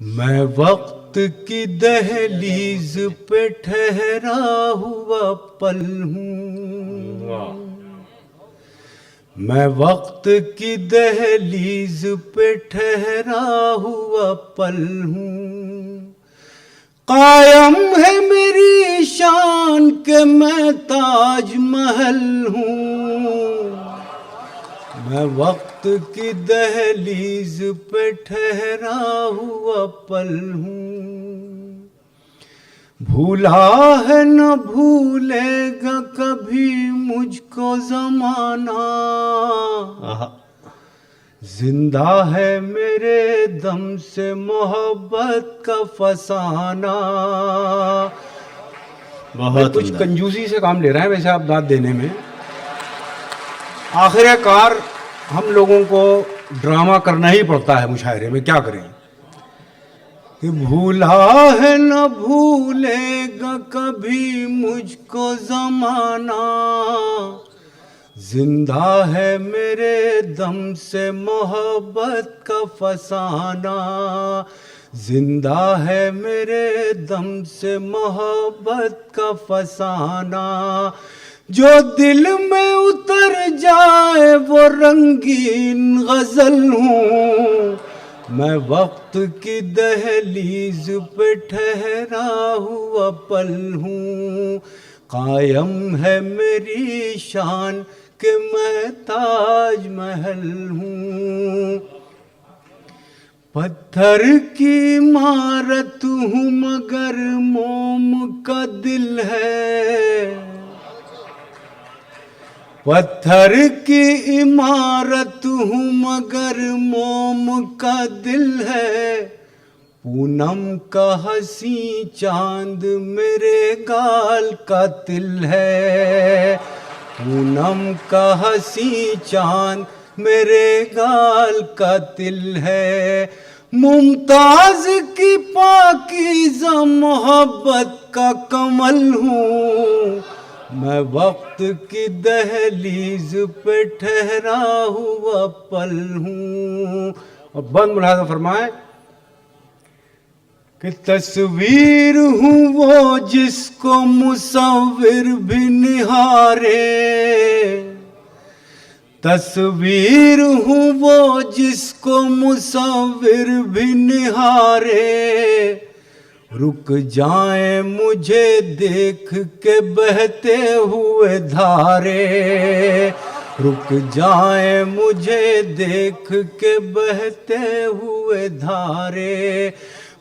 मैं वक्त की दहलीज पे ठहरा हुआ पल हूँ। मैं वक्त की दहलीज पे ठहरा हुआ पल हूँ। कायम है मेरी शान के मैं ताजमहल हूँ। मैं वक्त की दहलीज पे ठहरा हुआ पल हूँ। भूला है न भूलेगा कभी मुझको ज़माना। जिंदा है मेरे दम से मोहब्बत का फसाना। बहुत कुछ कंजूसी से काम ले रहा है वैसे आप दाद देने में। आखिरकार हम लोगों को ड्रामा करना ही पड़ता है मुशायरे में, क्या करें। कि भूला है न भूलेगा कभी मुझको ज़माना। जिंदा है मेरे दम से मोहब्बत का फसाना। जिंदा है मेरे दम से मोहब्बत का फसाना। जो दिल में उतर जाए वो रंगीन गजल हूँ। मैं वक्त की दहलीज पे ठहरा हुआ पल हूँ। कायम है मेरी शान कि मैं ताजमहल हूँ। पत्थर की इमारत हूँ मगर मोम का दिल है। पत्थर की इमारत हूँ मगर मोम का दिल है। पूनम का हंसी चांद मेरे गाल का तिल है। पूनम का हंसी चांद मेरे गाल का तिल है। मुमताज की पाकीज़ा मोहब्बत का कमल हूँ। मैं वक्त की दहलीज पे ठहरा हुआ पल हूँ। और बंद मुलाज़ा फरमाए कि तस्वीर हूँ वो जिसको मुसव्विर भी निहारे। तस्वीर हूँ वो जिसको मुसव्विर भी निहारे। रुक जाए मुझे देख के बहते हुए धारे। रुक जाए मुझे देख के बहते हुए धारे।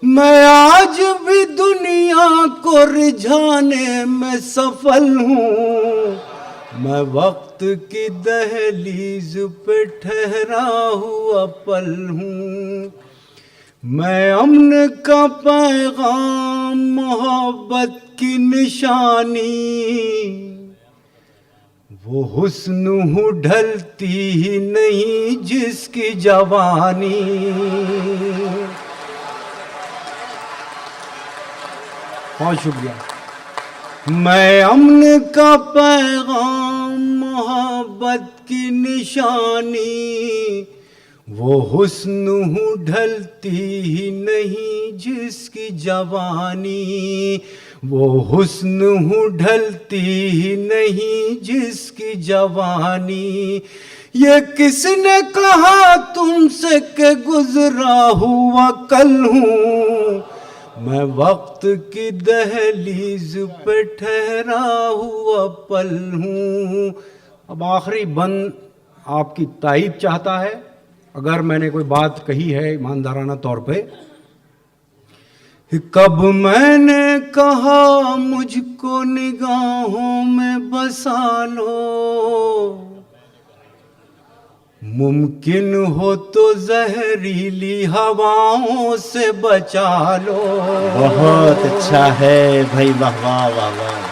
मैं आज भी दुनिया को रिझाने में सफल हूँ। मैं वक्त की दहलीज पे ठहरा हुआ पल हूँ। मैं अमन का पैगाम मोहब्बत की निशानी। वो हुस्न हूँ ढलती ही नहीं जिसकी जवानी। बहुत शुक्रिया। मैं अमन का पैगाम मोहब्बत की निशानी। वो हुस्न हूँ ढलती ही नहीं जिसकी जवानी। वो हुस्न हूँ ढलती ही नहीं जिसकी जवानी। ये किसने कहा तुमसे कि गुजरा हुआ कल हूँ। मैं वक्त की दहलीज पे ठहरा हुआ पल हूँ। अब आखिरी बंद आपकी तारीफ चाहता है। अगर मैंने कोई बात कही है ईमानदाराना तौर पे। कब मैंने कहा मुझको निगाहों में बसा लो। मुमकिन हो तो जहरीली हवाओं से बचा लो। बहुत अच्छा है भाई, वाह वाह वाह वाह।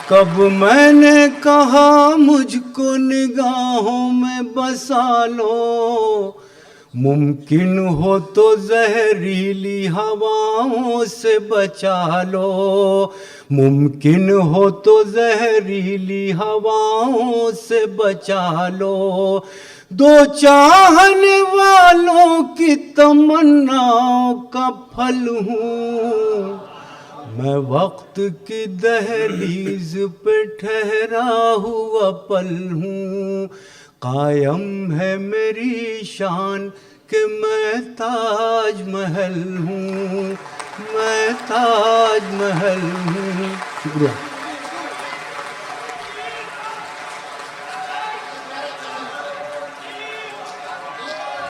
कब मैंने कहा मुझको निगाहों में बसा लो। मुमकिन हो तो जहरीली हवाओं से बचा लो। मुमकिन हो तो जहरीली हवाओं से बचा लो। दो चाहने वालों की तमन्नाओं का फल हूँ। मैं वक्त की दहलीज पे ठहरा हुआ पल हूँ। कायम है मेरी शान कि मैं ताज महल हूँ, मैं ताज महल हूँ। शुक्रिया।